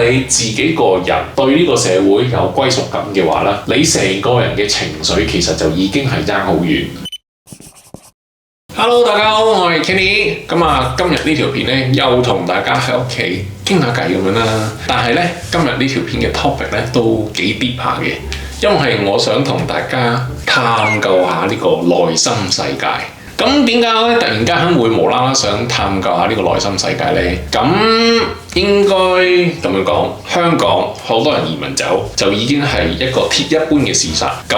你自己個人對呢個社會有歸屬感嘅話咧，你成個人嘅情緒其實就已經係爭好遠。Hello， 大家好，我係 Kenny。咁啊，今日呢條片咧又同大家喺屋企傾下偈咁樣啦。但係咧，今日呢條片嘅 topic 咧都幾 deep 下嘅，因為我想同大家探究下呢個內心世界。咁點解咧突然間會無啦啦想探究下呢個內心世界呢？咁應該咁樣講，香港好多人移民走就已經係一個鐵一般嘅事實。咁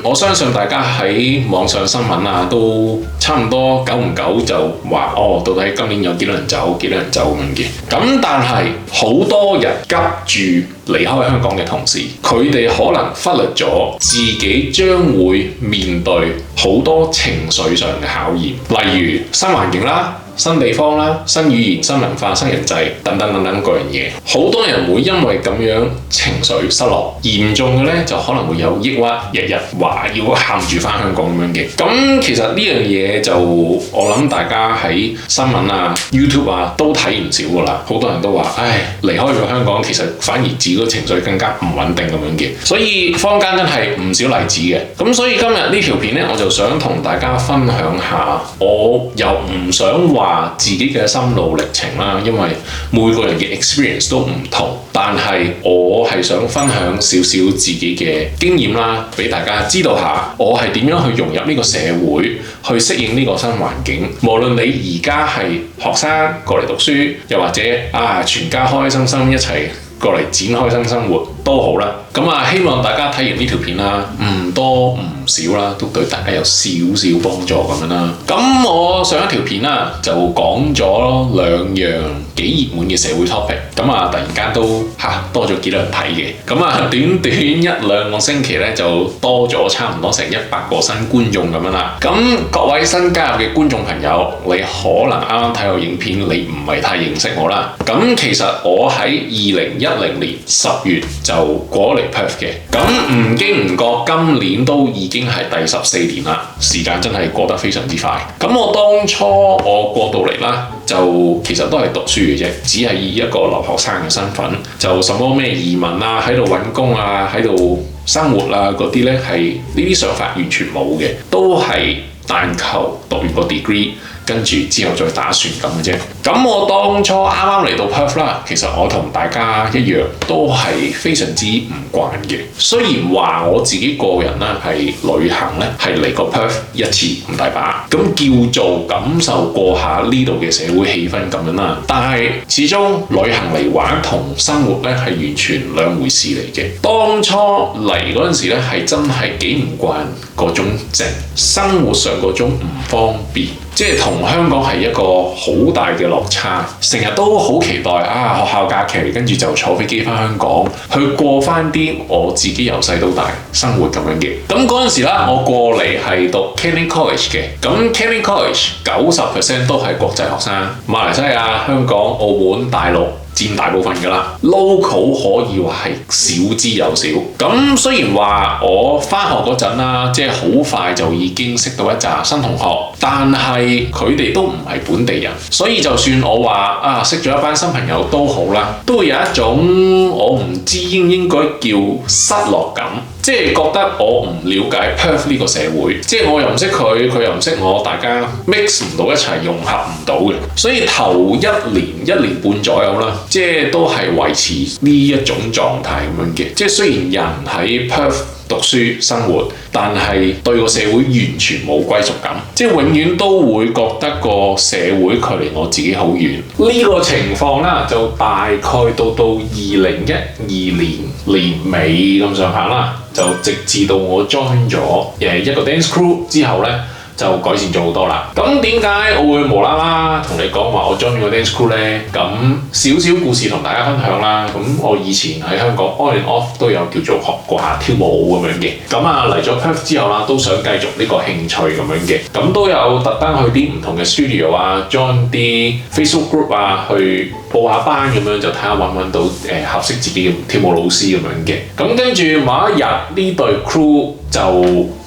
我相信大家喺網上新聞啊，都差唔多久唔久就話到底今年有幾多人走，幾多人走咁樣嘅。咁但係好多人急住離開香港嘅同時，佢哋可能忽略咗自己將會面對好多情緒上嘅考驗，例如新環境啦、新地方啦、新語言、新文化、新人際等等各樣嘢。好多人會因為咁樣情緒失落，嚴重嘅咧就可能會有抑鬱，日日話要喊住返香港咁樣嘅。咁其實呢樣嘢就我諗大家喺新聞啊、YouTube 啊都睇唔少㗎啦。好多人都話，離開咗香港，其實反而自己個情緒更加唔穩定咁樣嘅。所以坊間真係唔少例子嘅。咁所以今日呢條片咧，我就想同大家分享下，我又唔想話自己嘅心路歷程啦，因為每個人嘅 experience 都唔同，但係我係想分享少少自己嘅經驗啦，俾大家知道下我係點樣去融入呢個社會，去適應呢個新環境。無論你而家係學生過嚟讀書，又或者全家開開心心一齊過嚟展開新生活都好啦。咁啊，希望大家睇完呢條片啦，唔多唔少啦，都對大家有少少幫助咁樣啦。咁我上一條片啦就講咗兩樣幾熱門嘅社會 topic， 咁啊突然間都多咗幾多人睇嘅。咁啊短短一兩個星期咧就多咗差唔多成100個新觀眾咁樣啦。咁各位新加入嘅觀眾朋友，你可能啱啱睇我影片，你唔係太認識我啦。咁其實我喺2010年10月就過嚟 Perth 嘅。咁唔經唔覺今年都已經係第14年啦，時間真係過得非常之快。咁我當初我過到嚟啦，就其實都係讀書嘅啫，只係以一個留學生嘅身份，就什麼咩移民啊，喺度揾工啊，喺度生活啊嗰啲咧，係呢啲想法完全冇嘅，都係但求讀完個 degree， 跟住之後再打算咁嘅啫。咁我當初啱啱嚟到 Perth 啦，其實我同大家一樣都係非常之唔慣嘅。雖然話我自己個人咧係旅行咧係嚟過 Perth 一次唔大把，咁叫做感受過下呢度嘅社會氣氛咁樣啦。但係始終旅行嚟玩同生活咧係完全兩回事嚟嘅。當初嚟嗰陣時咧係真係幾唔慣嗰種靜，生活上嗰種唔方便。即係同香港係一個好大嘅落差，成日都好期待學校假期，跟住就坐飛機返香港，去過返啲我自己由細到大生活咁樣嘅。咁嗰陣時啦，我過嚟係讀 Canning College 嘅，咁 Canning College 90% 都係國際學生，馬來西亞、香港、澳門、大陸佔大部分㗎啦 ，local 可以話係少之又少。咁雖然話我返學嗰陣啦，即係好快就已經識到一紮新同學，但係佢哋都唔係本地人，所以就算我話識咗一班新朋友都好啦，都會有一種我唔知應該叫失落感。即係覺得我唔了解 Perth 呢個社會，即係我又唔識佢，佢又唔識我，大家 mix 唔到一齊，融合唔到嘅。所以頭1年半左右啦，即係都係維持呢一種狀態咁樣嘅。即係雖然人喺 Perth 讀書生活，但係對個社會完全冇歸屬感，即係永遠都會覺得個社會距離我自己好遠。呢個情況啦，就大概到2012年年尾咁上下啦，就直至到我 join 咗一個 dance crew 之後咧，就改善咗好多啦。咁點解我會無啦啦同你講話我 join 咗個 dance crew 咧？咁少少故事同大家分享啦。咁我以前喺香港 on and off 都有叫做學過下跳舞咁樣嘅。咁嚟咗 Perth 之後啦，都想繼續呢個興趣咁樣嘅。咁都有特登去啲唔同嘅 studio 啊 ，join 啲 Facebook group 啊，去報下班咁樣，就睇下揾唔揾到合適自己嘅跳舞老師咁樣嘅。咁跟住某一日呢隊 crew 就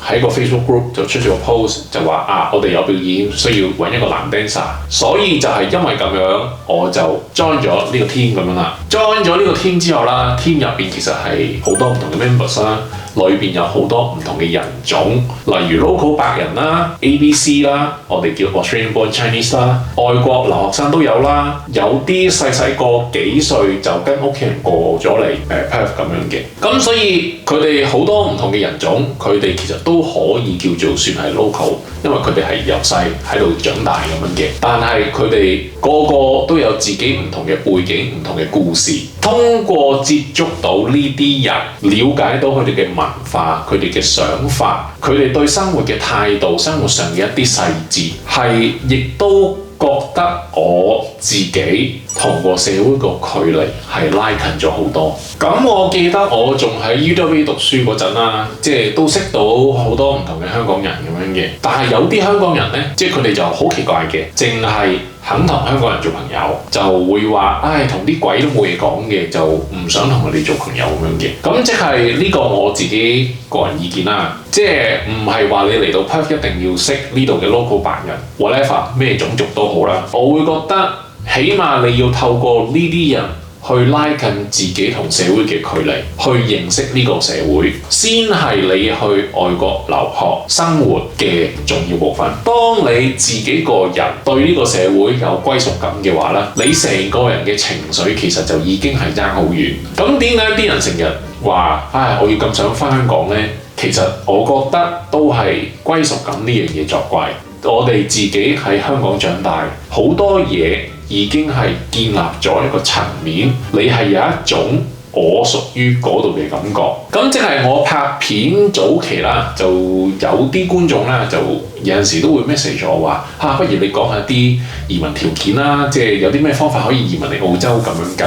喺個 Facebook group 就出咗個 post， 就話我哋有表演，需要揾一個男 dancer， 所以就係因為咁樣，我就 join 咗呢個 team 咁樣啦。join 咗呢個 team 之後啦，team 入邊其實係好多唔同嘅 members 啦，裏邊有好多唔同嘅人種，例如 local 白人啦、ABC 啦，我哋叫 Australian Born Chinese 啦，外國留學生都有啦，有啲細細個幾歲就跟屋企人過咗嚟Perth 咁樣嘅，咁所以佢哋好多唔同嘅人種，佢哋其實都可以叫做算係 local，因為佢哋係由細喺度長大咁樣嘅，但係佢哋個個都有自己唔同嘅背景、唔同嘅故事。通過接觸到呢啲人，了解到佢哋嘅文化、佢哋嘅想法、佢哋對生活嘅態度、生活上嘅一啲細節，係亦都覺得我自己同個社會個距離係拉近咗好多。咁我記得我仲喺 UWA 讀書嗰陣啦，即係都識到好多唔同嘅香港人咁樣嘅。但係有啲香港人呢，即係佢哋就好奇怪嘅，淨係肯同香港人做朋友，就會話唉，同啲鬼都冇嘢講嘅，就唔想同佢哋做朋友咁樣嘅。咁即係呢個我自己個人意見啦，即係唔係話你嚟到 Perth 一定要識呢度嘅 local 白人 whatever 咩種族都好啦。我會覺得起碼你要透過呢啲人去拉近自己同社會嘅距離，去認識呢個社會，先係你去外國留學生活嘅重要部分。當你自己個人對呢個社會有歸屬感嘅話咧，你成個人嘅情緒其實就已經係爭好遠。咁點解啲人成日話唉，我要咁想返香港呢？其實我覺得都係歸屬感呢樣嘢作怪。我哋自己喺香港長大，好多嘢已經係建立咗一個層面，你係有一種我屬於嗰度嘅感覺。咁即係我拍片早期啦，就有啲觀眾咧，就有陣時都會 message 我話不如你講下啲移民條件啦，即係有啲咩方法可以移民嚟澳洲咁樣㗎。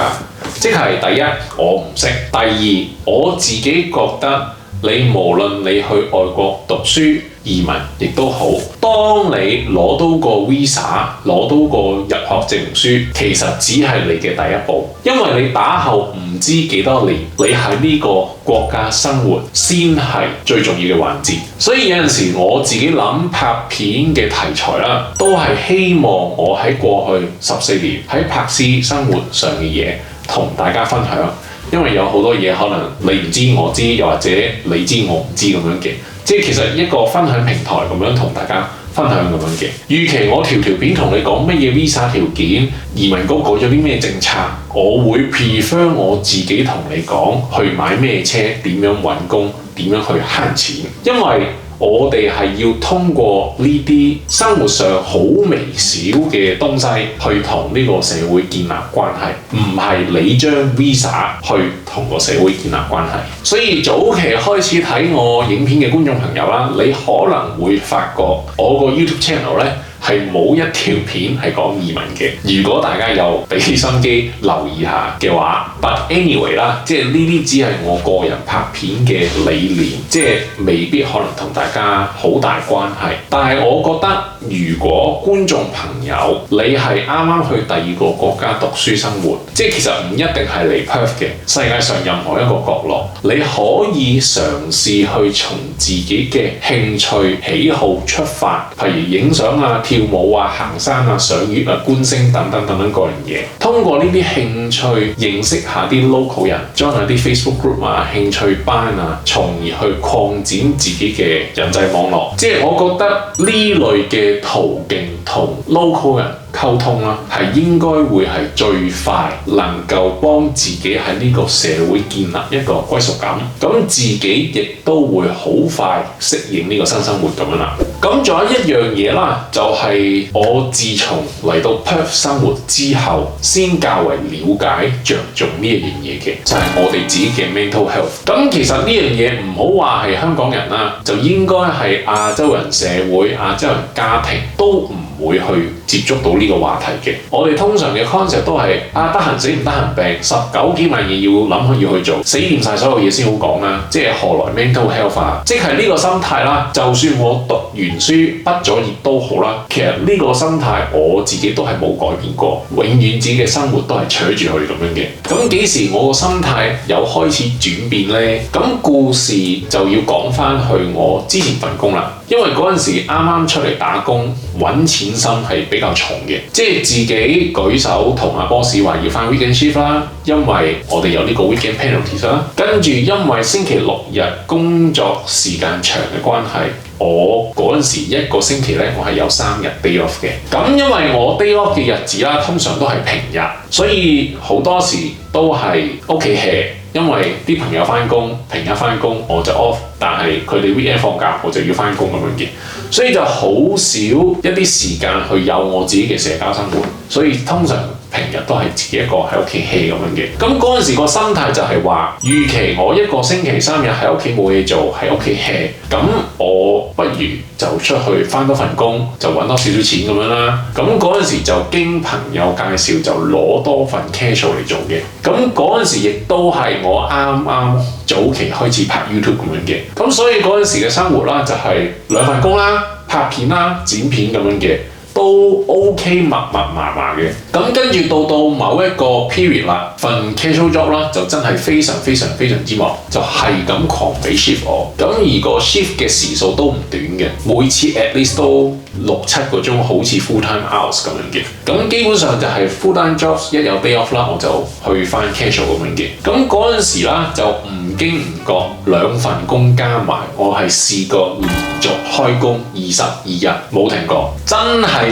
即係第一，我唔識；第二，我自己覺得你無論你去外國讀書、移民亦都好，當你攞到個 visa， 攞到個入學證明書，其實只係你嘅第一步，因為你打後唔知幾多年，你喺呢個國家生活先係最重要嘅環節。所以有陣時我自己諗拍片嘅題材啦，都係希望我喺過去14年喺柏斯生活上嘅嘢同大家分享。因為有好多嘢可能你唔知我知，又或者你知我唔知咁樣嘅，即係其實一個分享平台咁樣同大家分享咁樣嘅。與其我條片同你講乜嘢 visa 條件，移民局改咗啲咩政策，我會 prefer 我自己同你講去買咩車，點樣揾工，點樣去慳錢，因為我哋係要通過呢啲生活上好微小嘅東西去同呢個社會建立關係，唔係你將 visa 去同個社會建立關係。所以早期開始睇我影片嘅觀眾朋友啦，你可能會發覺我個 YouTube channel 咧係冇一條片係講移民嘅。如果大家有俾啲心機留意下嘅話 ，but anyway 啦，即係呢啲只係我個人拍片嘅理念，即係未必可能同大家好大關係。但係我覺得，如果觀眾朋友你係啱啱去第二個國家讀書生活，即係其實唔一定係嚟 Perth 嘅，世界上任何一個角落，你可以嘗試去從自己嘅興趣喜好出發，譬如影相啊、跳舞啊、行山啊、賞月啊、觀星等等等等各樣嘢，通過呢啲興趣認識下啲 local 人，join下啲 Facebook group 啊、興趣班啊，從而去擴展自己嘅人際網絡。即係我覺得呢類嘅途徑同 local 人溝通啦，係應該會係最快能夠幫自己喺呢個社會建立一個歸屬感，咁自己亦都會好快適應呢個新生活咁樣啦。咁仲有一樣嘢啦，就係我自從嚟到 Perth 生活之後，先較為了解着重呢一樣嘢嘅，就係我哋自己嘅 mental health。咁其實呢樣嘢唔好話係香港人啦，就應該係亞洲人社會、亞洲人家庭都唔會去接觸到呢個話題嘅。我哋通常嘅 concept 都係得閒死唔得閒病，19幾萬嘢要諗要去做，死掂晒所有嘢先好講啦。即係何來 mental health 啊？即係呢個心態啦。就算我讀完書畢咗業都好啦，其實呢個心態我自己都係冇改變過，永遠自己嘅生活都係扯住去咁樣嘅。咁幾時我個心態有開始轉變呢？咁故事就要講翻去我之前份工啦。因為嗰陣時啱啱出嚟打工，揾錢心係比較重嘅，即係自己舉手同阿 boss 話要返 weekend shift 啦，因為我哋有呢個 weekend penalties 啦。跟住因為星期六日工作時間長嘅關係，我嗰陣時一個星期咧，我係有3日 day off 嘅。咁因為我 day off 嘅日子啦，通常都係平日，所以好多時都係屋企 hea。因為啲朋友返工，平日返工我就 off，但係佢哋 weekend 放假我就要返工咁樣嘅，所以就好少一啲時間去有我自己嘅社交生活，所以通常平日都係自己一個喺屋企 hea 咁樣嘅。咁嗰陣時個心態就係話，預期我一個星期3日喺屋企冇嘢做，喺屋企 hea，咁我不如就出去返多份工，就揾多少少錢咁樣啦。咁嗰陣時就經朋友介紹就攞多份 casual 嚟做嘅。咁嗰陣時亦都係我啱啱早期開始拍 YouTube 咁樣嘅。咁所以嗰陣時嘅生活啦，就係2份工啦、拍片啦、剪片咁樣嘅。都 OK 密麻麻嘅，咁跟住到某一個 period 啦，份 casual job 啦就真係非常之忙，就係咁狂俾 shift 我，咁而個 shift 嘅時數都唔短嘅，每次 at least 都6-7個鐘，好似 full time hours 咁樣嘅，咁基本上就係 full time jobs 一有 day off 啦，我就去返 casual 咁樣嘅，咁嗰陣時啦就唔經唔覺2份工加埋，我係試過連續開工22日冇停過，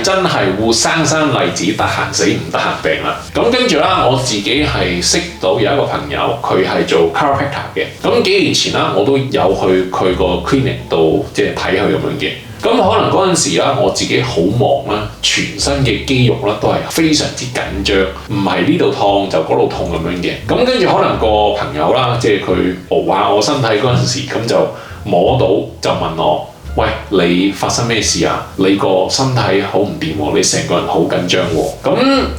真係活生生例子，得閒死唔得閒病啦。咁跟住啦，我自己係識到有一個朋友，佢係做 chiropractor 嘅。咁幾年前啦，我都有去佢個 clinic 度即係睇佢咁樣嘅。咁可能嗰陣時啦，我自己好忙啦，全身嘅肌肉啦都係非常之緊張，唔係呢度痛就嗰度痛咁樣嘅。咁跟住可能個朋友啦，即係佢熬下我身體嗰陣時，咁就摸到就問我。喂，你發生咩事啊？你個身體好唔掂喎，你成個人好緊張喎。咁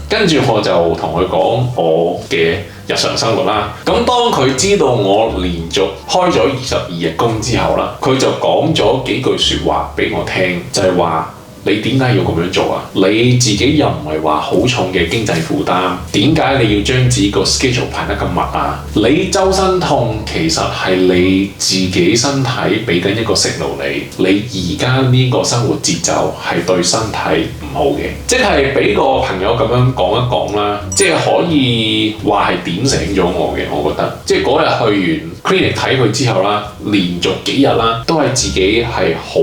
跟住我就同佢講我嘅日常生活啦。咁當佢知道我連續開咗22日工之後啦，佢就講咗幾句説話俾我聽，就係話，你點解要咁樣做啊？你自己又唔係話好重嘅經濟負擔，點解你要將自己個 schedule 排得咁密啊？你周身痛其實係你自己身體俾緊一個 signal你而家呢個生活節奏係對身體唔好嘅，即係俾個朋友咁樣講一講啦，即係可以話係點醒咗我嘅，我覺得，即係嗰日去完 clinic 睇佢之後啦，連續幾日啦，都係自己係好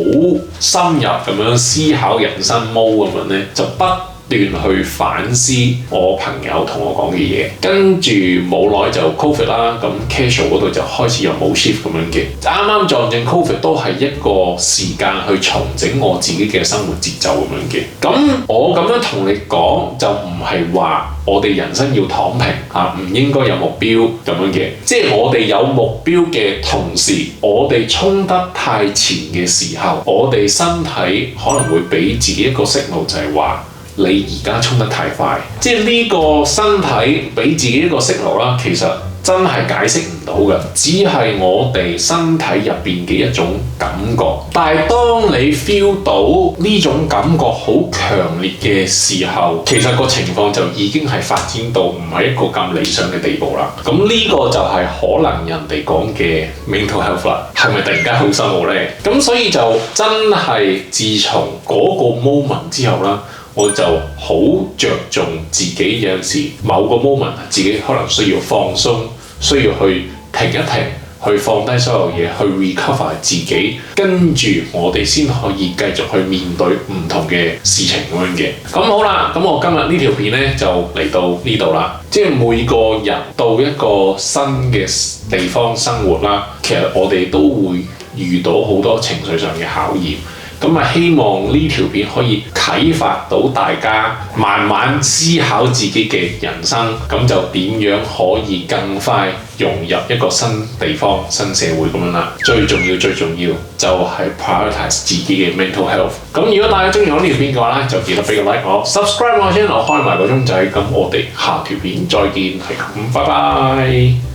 深入咁樣思考人生 mode 咁樣咧，就不斷去反思我朋友同我講嘅嘢，跟住冇耐就 COVID 啦，咁 casual 嗰度就開始又冇 shift 咁樣嘅，啱啱撞正 COVID 都係一個時間去重整我自己嘅生活節奏咁樣嘅。咁我咁樣同你講就唔係話我哋人生要躺平嚇，唔應該有目標咁樣嘅，即係我哋有目標嘅同時，我哋衝得太前嘅時候，我哋身體可能會俾自己一個 signal，就係話，你而家衝得太快，即係呢個身體俾自己一個 signal啦，其實真係解釋唔到嘅，只係我哋身體入邊嘅一種感覺。但係當你 feel 到呢種感覺好強烈嘅時候，其實個情況就已經係發展到唔係一個咁理想嘅地步啦。咁呢個就係可能人哋講嘅 mental health 啦，係咪突然間好深奧呢？咁所以就真係自從嗰個 moment 之後啦。我就好着重自己有陣時某個 moment，自己可能需要放鬆，需要去停一停，去放低所有嘢，去 recover 自己，跟住我哋先可以繼續去面對唔同嘅事情咁樣嘅。咁好啦，咁我今日呢條片呢就嚟到呢度啦。即係每個人到一個新嘅地方生活啦，其實我哋都會遇到好多情緒上嘅考驗。咁啊，希望呢條片可以啟發到大家，慢慢思考自己嘅人生，咁就點樣可以更快融入一個新地方、新社會咁樣啦。最重要就係 prioritize 自己嘅 mental health。咁如果大家中意我呢條片嘅話咧，就記得俾個 like 我，subscribe 我 channel，開埋個鐘仔。咁我哋下條片再見，係咁，拜拜。